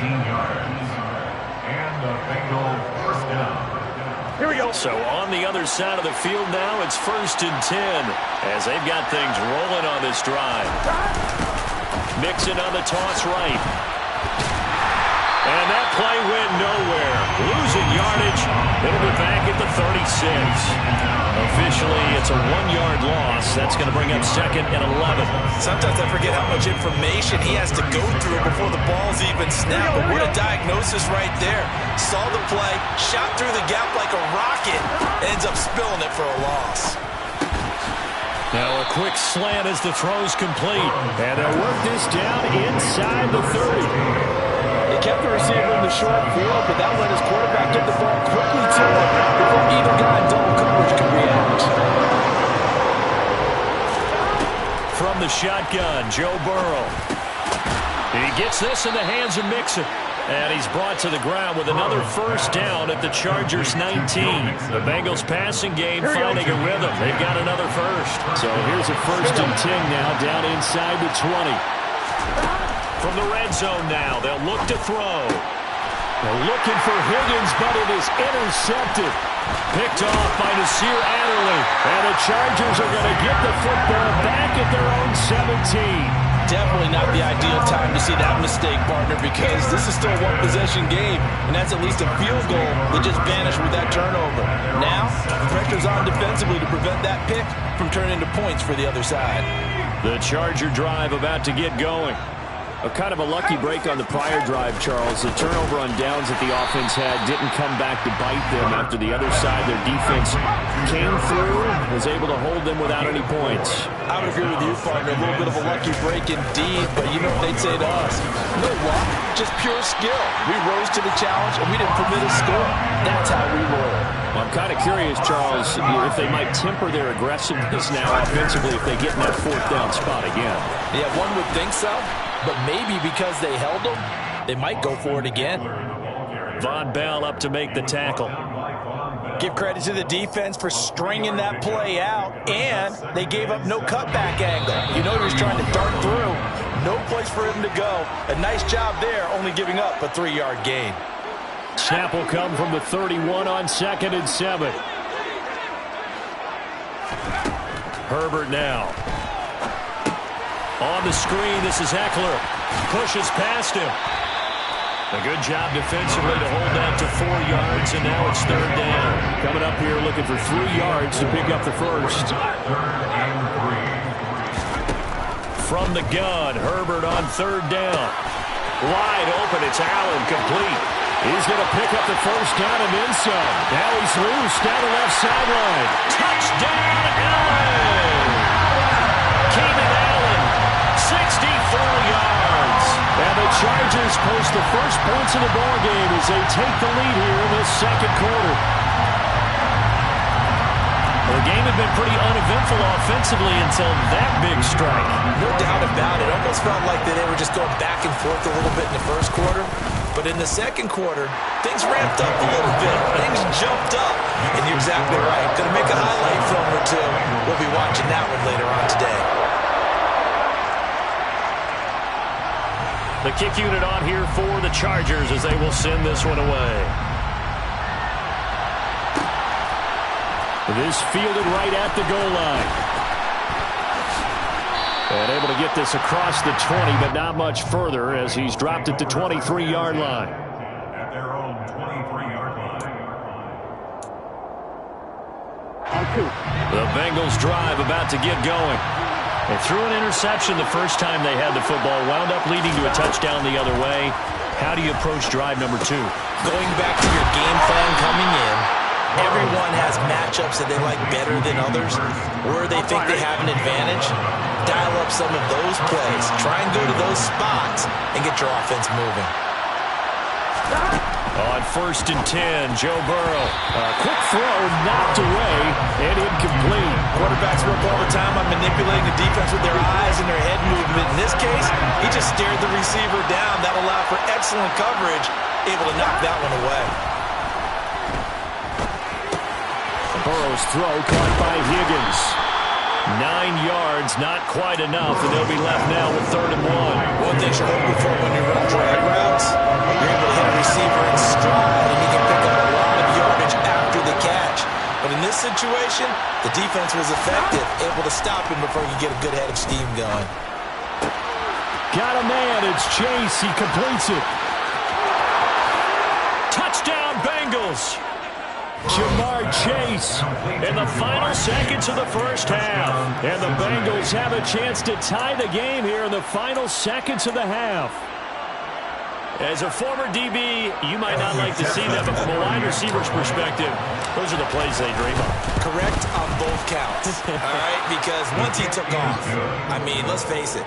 yards. And the Bengals first down. Here we go. So on the other side of the field now, it's 1st and 10 as they've got things rolling on this drive. Mixon on the toss right. And that play went nowhere. Losing yardage. It'll be back at the 36. Officially, it's a 1-yard loss. That's going to bring up 2nd and 11. Sometimes I forget how much information he has to go through before the ball's even snapped. But what a diagnosis right there. Saw the play, shot through the gap like a rocket, ends up spilling it for a loss. Now a quick slant as the throw's complete. And they'll work this down inside the 30. He kept the receiver in the short field, but that let his quarterback get the ball quickly to him before either guy in double coverage could react. From the shotgun, Joe Burrow. He gets this in the hands of Mixon. And he's brought to the ground with another first down at the Chargers 19. The Bengals passing game finding a rhythm. They've got another first. So here's a 1st and 10 now down inside the 20. From the red zone now, they'll look to throw. They're looking for Higgins, but it is intercepted. Picked off by Nasir Adderley. And the Chargers are going to get the football back at their own 17. Definitely not the ideal time to see that mistake, partner, because this is still a one-possession game, and that's at least a field goal that just vanished with that turnover. Now, pressure's on defensively to prevent that pick from turning into points for the other side. The Charger drive about to get going. A kind of a lucky break on the prior drive, Charles. The turnover on downs that the offense had didn't come back to bite them after the other side. Their defense came through, was able to hold them without any points. I would agree with you, partner. A little bit of a lucky break indeed, but you know what they'd say to us. No luck, just pure skill. We rose to the challenge, and we didn't permit a score. That's how we roll. Well, I'm kind of curious, Charles, if they might temper their aggressiveness now offensively if they get in that 4th down spot again. Yeah, one would think so. But maybe because they held them, they might go for it again. Von Bell up to make the tackle. Give credit to the defense for stringing that play out, and they gave up no cutback angle. You know he was trying to dart through. No place for him to go. A nice job there, only giving up a 3-yard gain. Snap will come from the 31 on 2nd and 7. Herbert now. On the screen, this is Eckler. Pushes past him. A good job defensively to hold that to 4 yards, and now it's 3rd down. Coming up here looking for 3 yards to pick up the first. From the gun, Herbert on 3rd down. Wide open, it's Allen, complete. He's going to pick up the first down and then some. Now he's loose down the left sideline. Touchdown, Allen! Keenan Allen, 64 yards. And the Chargers post the first points of the ballgame as they take the lead here in this 2nd quarter. The game had been pretty uneventful offensively until that big strike. No doubt about it. Almost felt like they were just going back and forth a little bit in the 1st quarter. But in the 2nd quarter, things ramped up a little bit. Things jumped up. And you're exactly right. Going to make a highlight film or two. We'll be watching that one later on today. The kick unit on here for the Chargers as they will send this one away. This fielded right at the goal line. And able to get this across the 20, but not much further as he's dropped at the 23-yard line. At their own 23-yard line. The Bengals drive about to get going. They threw an interception the first time they had the football, wound up leading to a touchdown the other way. How do you approach drive number 2? Going back to your game plan coming in, everyone has matchups that they like better than others, where they think they have an advantage. Dial up some of those plays. Try and go to those spots and get your offense moving. On 1st and 10, Joe Burrow. A quick throw knocked away and incomplete. Quarterbacks work all the time on manipulating the defense with their eyes and their head movement. In this case, he just stared the receiver down. That allowed for excellent coverage, able to knock that one away. Burrow's throw caught by Higgins. 9 yards, not quite enough, and they'll be left now with 3rd and 1. One thing you're hoping for when you run drag routes, you're able to hit a receiver in stride, and you can pick up a lot of yardage after the catch. But in this situation, the defense was effective, able to stop him before he could get a good head of steam going. Got a man. It's Chase. He completes it. Touchdown, Bengals. Jamar Chase in the final seconds of the first half. And the Bengals have a chance to tie the game here in the final seconds of the half. As a former DB, you might not like to see that, but from a wide receiver's perspective, those are the plays they dream of. Correct on both counts, all right? Because once he took off, I mean, let's face it,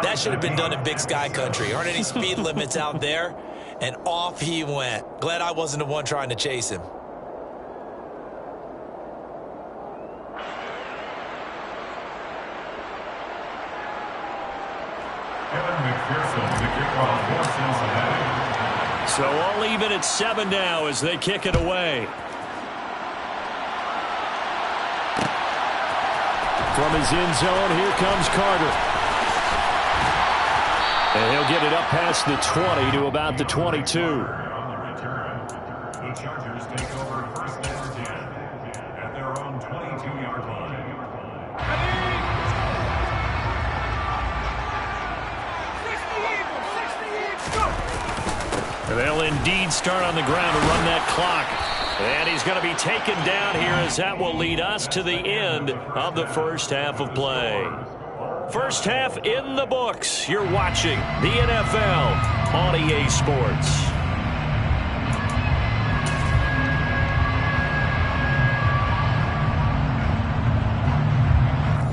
that should have been done in Big Sky Country. Aren't any speed limits out there? And off he went. Glad I wasn't the one trying to chase him. So all even at 7 now as they kick it away. From his end zone, here comes Carter. And he'll get it up past the 20 to about the 22. The Chargers take over first down 10 at their own 22-yard line. They'll indeed start on the ground to run that clock. And he's going to be taken down here as that will lead us to the end of the first half of play. First half in the books. You're watching the NFL on EA Sports.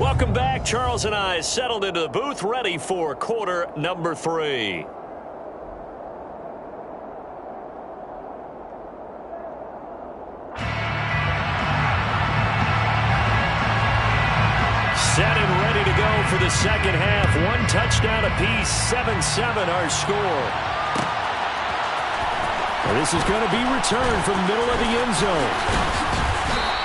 Welcome back. Charles and I settled into the booth ready for quarter number 3. Set and ready to go for the second half. 1 touchdown apiece, 7-7 our score. And this is going to be returned from middle of the end zone.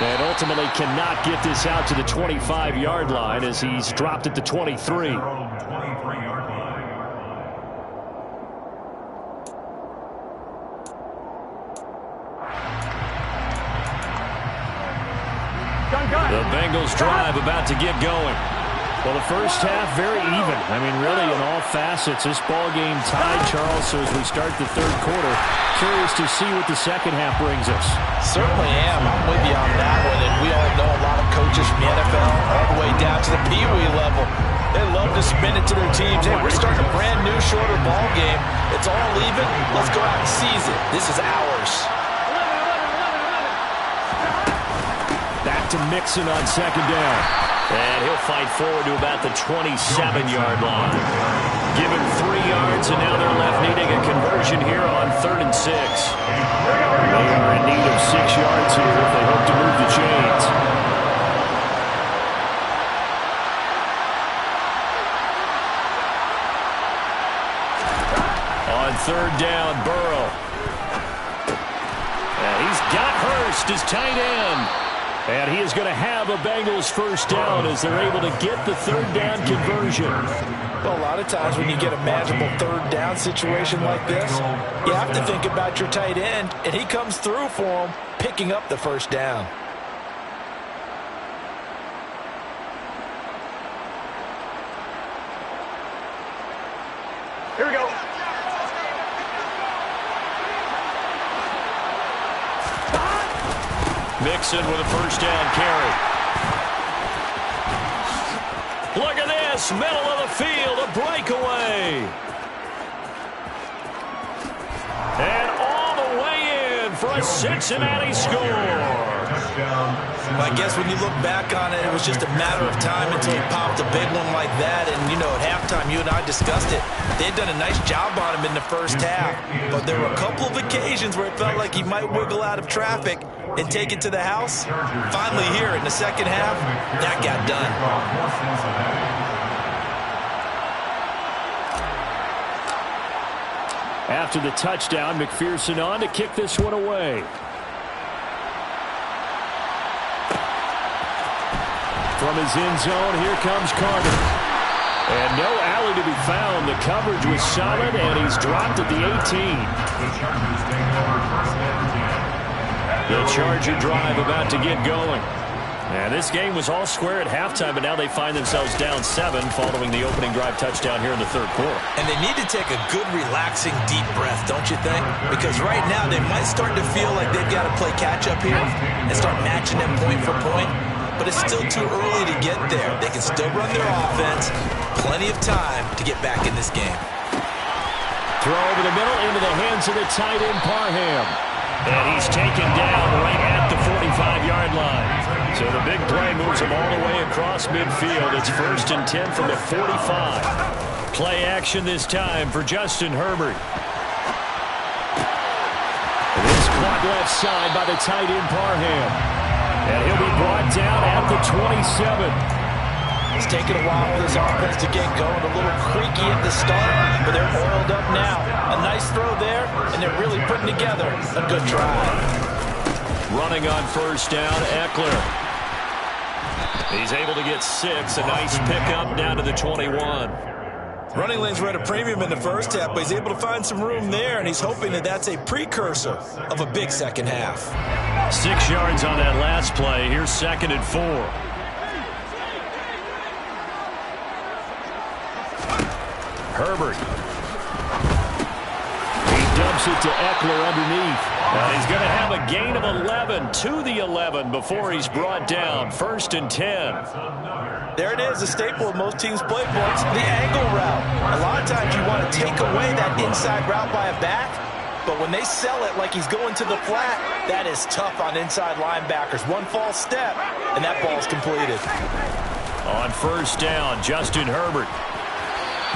And ultimately cannot get this out to the 25-yard line as he's dropped at the 23. The Bengals drive about to get going. Well, the first half very even. I mean, really in all facets. This ball game tied, Charles. So as we start the third quarter, curious to see what the second half brings us. Certainly am. I'm with you on that one. And we all know a lot of coaches from the NFL all the way down to the Pee Wee level. They love to spin it to their teams. Hey, we're starting a brand new, shorter ball game. It's all even. Let's go out and seize it. This is ours. Back to Mixon on second down. And he'll fight forward to about the 27-yard line. Give him 3 yards, and now they're left needing a conversion here on 3rd and 6. They are in need of 6 yards here if they hope to move the chains. On 3rd down, Burrow. And he's got Hurst as tight end. And he is going to have a Bengals first down as they're able to get the 3rd down conversion. Well, a lot of times when you get a manageable 3rd down situation like this, you have to think about your tight end, and he comes through for him, picking up the first down. Here we go. Mixon with a first down carry. Look at this, middle of the field, a breakaway. And all the way in for a Cincinnati score. I guess when you look back on it, it was just a matter of time until he popped a big one like that. And, you know, at halftime, you and I discussed it. They had done a nice job on him in the first half. But there were a couple of occasions where it felt like he might wiggle out of traffic and take it to the house. Finally here in the second half, that got done. After the touchdown, McPherson on to kick this one away. From his end zone, here comes Carter. And no alley to be found. The coverage was solid, and he's dropped at the 18. The Chargers take over first and 10. The Charger drive about to get going. And this game was all square at halftime, but now they find themselves down 7 following the opening drive touchdown here in the third quarter. And they need to take a good, relaxing, deep breath, don't you think? Because right now they might start to feel like they've got to play catch-up here and start matching them point for point. But it's still too early to get there. They can still run their offense. Plenty of time to get back in this game. Throw over the middle into the hands of the tight end, Parham. And he's taken down right at the 45-yard line. So the big play moves him all the way across midfield. It's first and 10 from the 45. Play action this time for Justin Herbert. This caught left side by the tight end, Parham. And he'll be brought down at the 27. It's taken a while for this offense to get going. A little creaky at the start, but they're oiled up now. A nice throw there, and they're really putting together a good drive. Running on first down, Eckler. He's able to get 6. A nice pickup down to the 21. Running lanes were at a premium in the first half, but he's able to find some room there, and he's hoping that that's a precursor of a big second half. 6 yards on that last play. Here's second and 4. Herbert. He dumps it to Eckler underneath. He's going to have a gain of 11 to the 11 before he's brought down. First and 10. There it is, a staple of most teams' playbooks, the angle route. A lot of times you want to take away that inside route by a back, but when they sell it like he's going to the flat, that is tough on inside linebackers. One false step, and that ball's completed. On first down, Justin Herbert.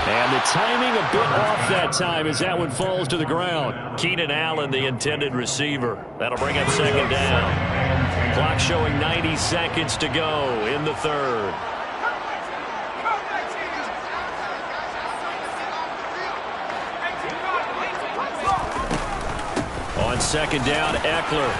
And the timing a bit off that time as that one falls to the ground. Keenan Allen, the intended receiver. That'll bring up second down. Clock showing 90 seconds to go in the third. On second down, Eckler.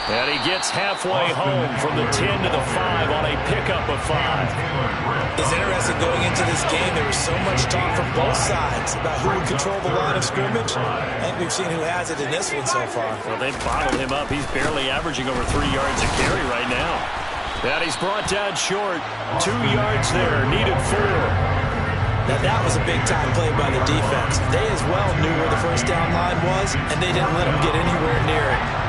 And he gets halfway home from the 10 to the 5 on a pickup of 5. It's interesting going into this game. There was so much talk from both sides about who would control the line of scrimmage. I think we've seen who has it in this one so far. Well, they've bottled him up. He's barely averaging over 3 yards a carry right now. And he's brought down short. 2 yards there, needed 4. Now that was a big-time play by the defense. They as well knew where the first down line was, and they didn't let him get anywhere near it.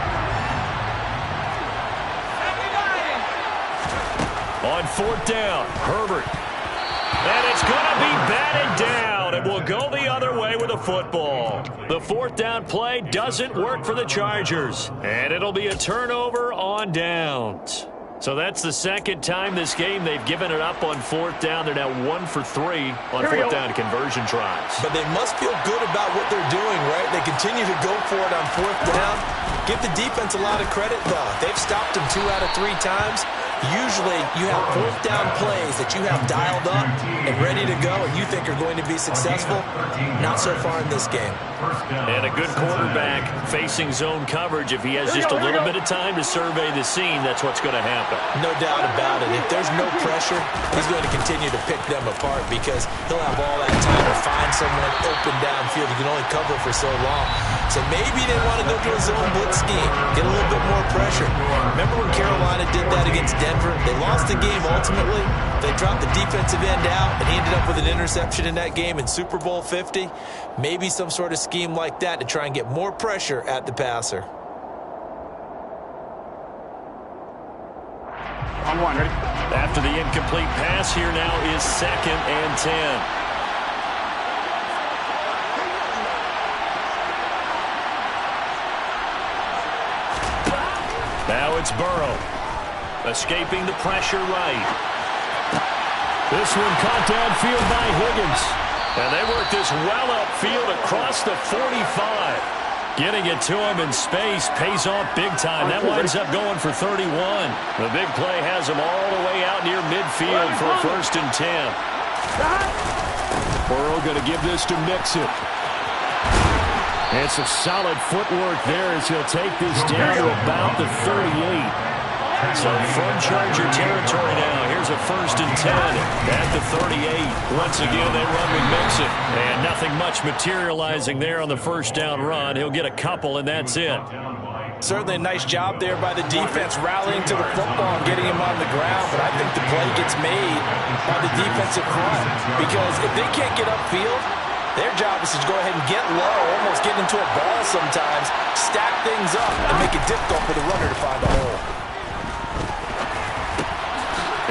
On fourth down, Herbert. And it's going to be batted down. It will go the other way with a football. The fourth down play doesn't work for the Chargers. And it'll be a turnover on downs. So that's the second time this game they've given it up on fourth down. They're now 1 for 3 on fourth down conversion tries. But they must feel good about what they're doing, right? They continue to go for it on fourth down. Give the defense a lot of credit, though. They've stopped them 2 out of 3 times. Usually you have fourth down plays that you have dialed up and ready to go and you think are going to be successful. Not so far in this game. And a good quarterback facing zone coverage. If he has just a little bit of time to survey the scene, that's what's going to happen. No doubt about it. If there's no pressure, he's going to continue to pick them apart because he'll have all that time to find someone open downfield. He can only cover for so long. So maybe they want to go to a zone blitz scheme, get a little bit more pressure. Remember when Carolina did that against Denver? They lost the game ultimately. They dropped the defensive end out, and he ended up with an interception in that game in Super Bowl 50. Maybe some sort of scheme like that to try and get more pressure at the passer. On 1, ready? After the incomplete pass, here now is second and 10. Now it's Burrow. Escaping the pressure right. This one caught downfield by Higgins. And they work this well upfield across the 45. Getting it to him in space pays off big time. That winds up going for 31. The big play has him all the way out near midfield for a first and 10. Burrow going to give this to Mixon. It's a solid footwork there as he'll take this down to about the 38. So from Charger territory now, here's a 1st and 10 at the 38. Once again, they run with Mixon. And nothing much materializing there on the 1st down run. He'll get a couple, and that's it. Certainly a nice job there by the defense rallying to the football and getting him on the ground, but I think the play gets made by the defensive front because if they can't get upfield, their job is to go ahead and get low, almost get into a ball sometimes, stack things up, and make it difficult for the runner to find a hole.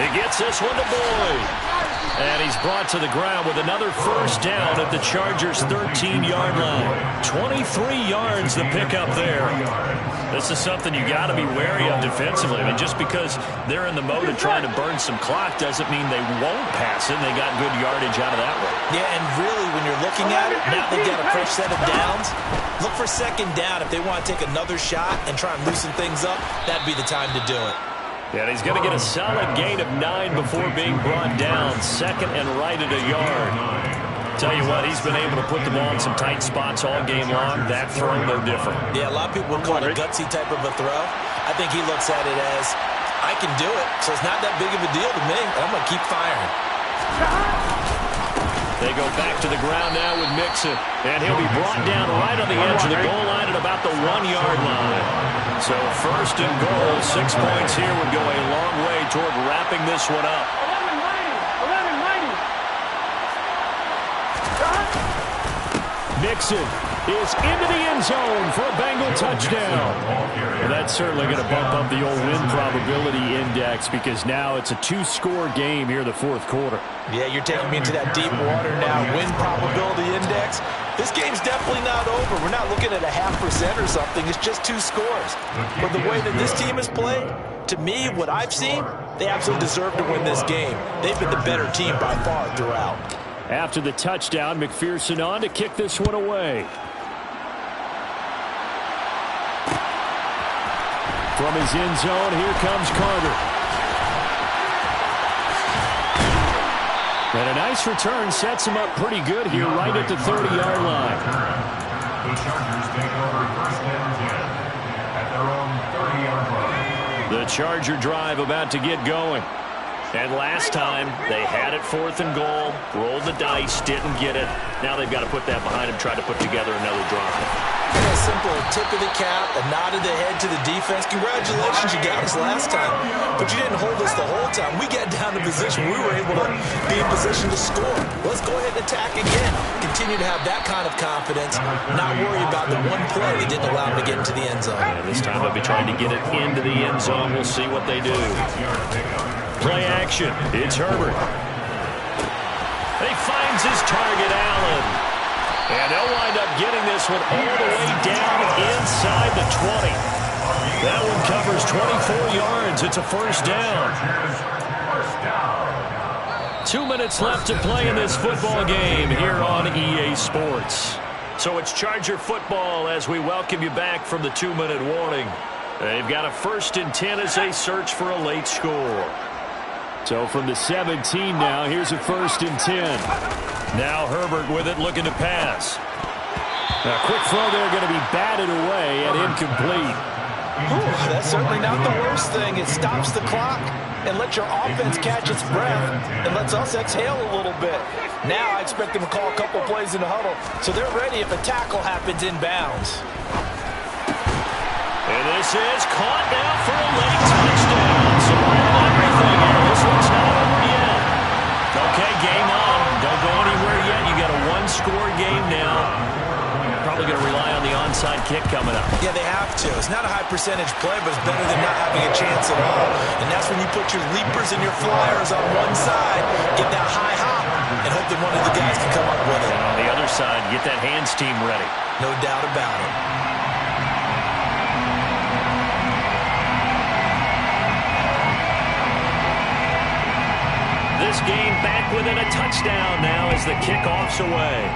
He gets this one to Boyd. And he's brought to the ground with another 1st down at the Chargers' 13-yard line. 23 yards the pickup there. This is something you got to be wary of defensively. I mean, just because they're in the mode of trying to burn some clock doesn't mean they won't pass it. They got good yardage out of that one. Yeah, and really, when you're looking at it, now they've got a fresh set of downs. Look for 2nd down. If they want to take another shot and try and loosen things up, that'd be the time to do it. And he's going to get a solid gain of 9 before being brought down. 2nd and right at a yard. Tell you what, he's been able to put the ball in some tight spots all game long. That throw, no different. Yeah, a lot of people would call it a gutsy type of a throw. I think he looks at it as, I can do it, so it's not that big of a deal to me. I'm going to keep firing. They go back to the ground now with Mixon. And he'll be brought down right on the edge of the goal line at about the 1-yard line. So 1st and goal, 6 points here would go a long way toward wrapping this one up. 11-90. Mixon is into the end zone for a Bengal touchdown. Well, that's certainly going to bump up the old win probability index because now it's a 2-score game here in the 4th quarter. Yeah, you're taking me into that deep water now. Win probability index. This game's definitely not over. We're not looking at a 0.5% or something. It's just 2 scores. But the way that this team has played, to me, what I've seen, they absolutely deserve to win this game. They've been the better team by far throughout. After the touchdown, McPherson on to kick this one away. From his end zone, here comes Carter. And a nice return sets him up pretty good here right at the 30-yard line. The Chargers take over 1st and 10 at their own 30-yard line. The Charger drive about to get going. And last time, they had it 4th and goal, rolled the dice, didn't get it. Now they've got to put that behind them, try to put together another drive. A simple tip of the cap, a nod of the head to the defense. Congratulations, you got us last time. But you didn't hold us the whole time. We got down to position. We were able to be in position to score. Let's go ahead and attack again. Continue to have that kind of confidence. Not worry about the one play that didn't allow them to get into the end zone. Yeah, this time they'll be trying to get it into the end zone. We'll see what they do. Play action. It's Herbert. He finds his target, Allen. And they'll wind up getting this one all the way down inside the 20. That one covers 24 yards. It's a 1st down. 2 minutes left to play in this football game here on EA Sports. So it's Charger football as we welcome you back from the 2-minute warning. They've got a 1st and 10 as they search for a late score. So from the 17 now, here's a 1st and 10. Now Herbert with it, looking to pass. A quick throw there, going to be batted away and incomplete. Ooh, that's certainly not the worst thing. It stops the clock and lets your offense catch its breath and lets us exhale a little bit. Now I expect them to call a couple plays in the huddle, so they're ready if a tackle happens inbounds. And this is caught now for a late touchdown. So everything here. This one's not over yet. Okay, game on. Don't go anywhere yet. You got a 1-score game now. Probably going to rely on the onside kick coming up. Yeah, they have to. It's not a high percentage play, but it's better than not having a chance at all. And that's when you put your leapers and your flyers on one side, get that high hop, and hope that one of the guys can come up with it. And on the other side, get that hands team ready. No doubt about it. This game back within a touchdown now as the kickoff's away.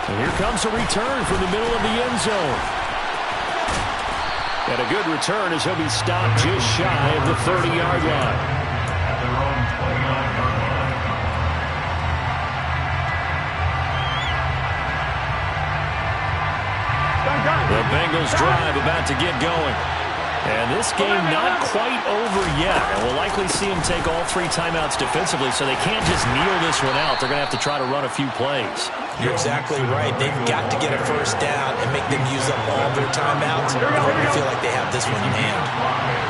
And here comes a return from the middle of the end zone. And a good return as he'll be stopped just shy of the 30-yard line. At their own 29-yard line. The Bengals drive about to get going. And this game not quite over yet. And we'll likely see them take all 3 timeouts defensively, so they can't just kneel this one out. They're going to have to try to run a few plays. You're exactly right. They've got to get a first down and make them use up all their timeouts in order to feel like they have this one in hand.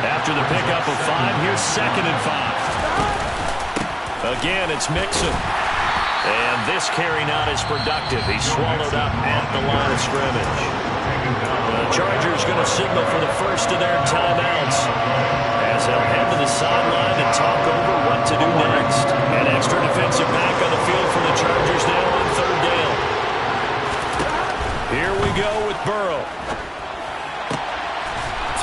After the pickup of 5, here's 2nd and 5. Again, it's Mixon. And this carry not as productive. He's swallowed up at the line of scrimmage. The Chargers going to signal for the first of their timeouts as they'll head to the sideline and talk over what to do next. An extra defensive back on the field for the Chargers now on 3rd down. Here we go with Burrow.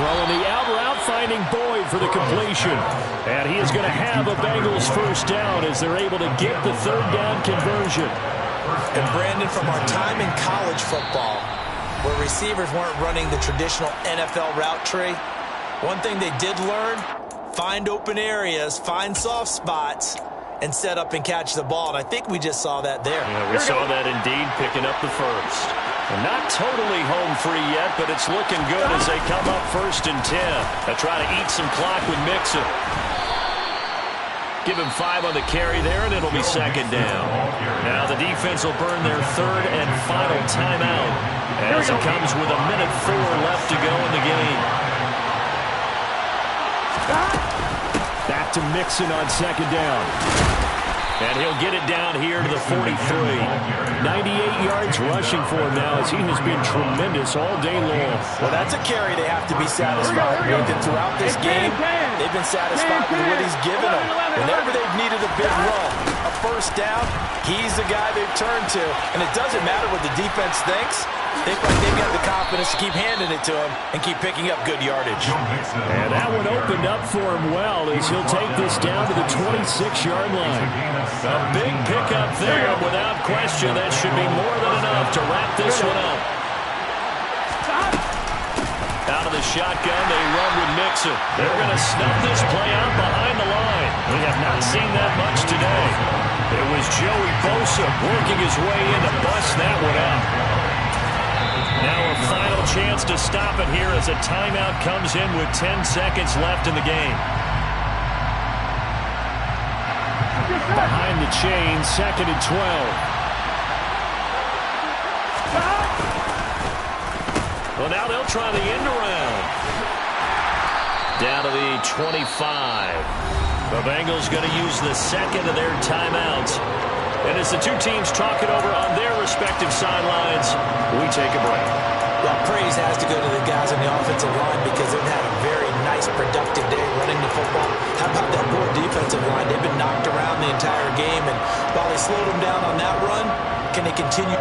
Throwing the out route, finding Boyd for the completion. And he is going to have a Bengals first down as they're able to get the 3rd down conversion. And Brandon, from our time in college football, where receivers weren't running the traditional NFL route tree, one thing they did learn, find open areas, find soft spots, and set up and catch the ball. And I think we just saw that there. Yeah, we saw that indeed, picking up the first. And not totally home free yet, but it's looking good as they come up 1st and 10. They'll try to eat some clock with Mixon. Give him 5 on the carry there, and it'll be 2nd down. Now the defense will burn their 3rd and final timeout as it comes with 1:04 left to go in the game. Back to Mixon on 2nd down. And he'll get it down here to the 43. 98 yards rushing for him now as he has been tremendous all day long. Well, that's a carry they have to be satisfied with. And throughout this game, they've been satisfied with what he's given them. Whenever they've needed a big run, a first down, he's the guy they've turned to. And it doesn't matter what the defense thinks. They feel like they've got the confidence to keep handing it to him and keep picking up good yardage. And that one opened up for him well as he'll take this down to the 26-yard line. A big pickup there. Without question, that should be more than enough to wrap this one up. Out of the shotgun, they run with Mixon. They're going to snuff this play out behind the line. We have not seen that much today. It was Joey Bosa working his way in to bust that one up. Now a final chance to stop it here as a timeout comes in with 10 seconds left in the game. Behind the chain, 2nd and 12. Well, now they'll try the end around. Down to the 25. The Bengals going to use the 2nd of their timeouts. And as the two teams talk it over on their respective sidelines, we take a break. Well, praise has to go to the guys on the offensive line because they've had a very nice, productive day running the football. How about that poor defensive line? They've been knocked around the entire game, and while they slowed them down on that run, can they continue?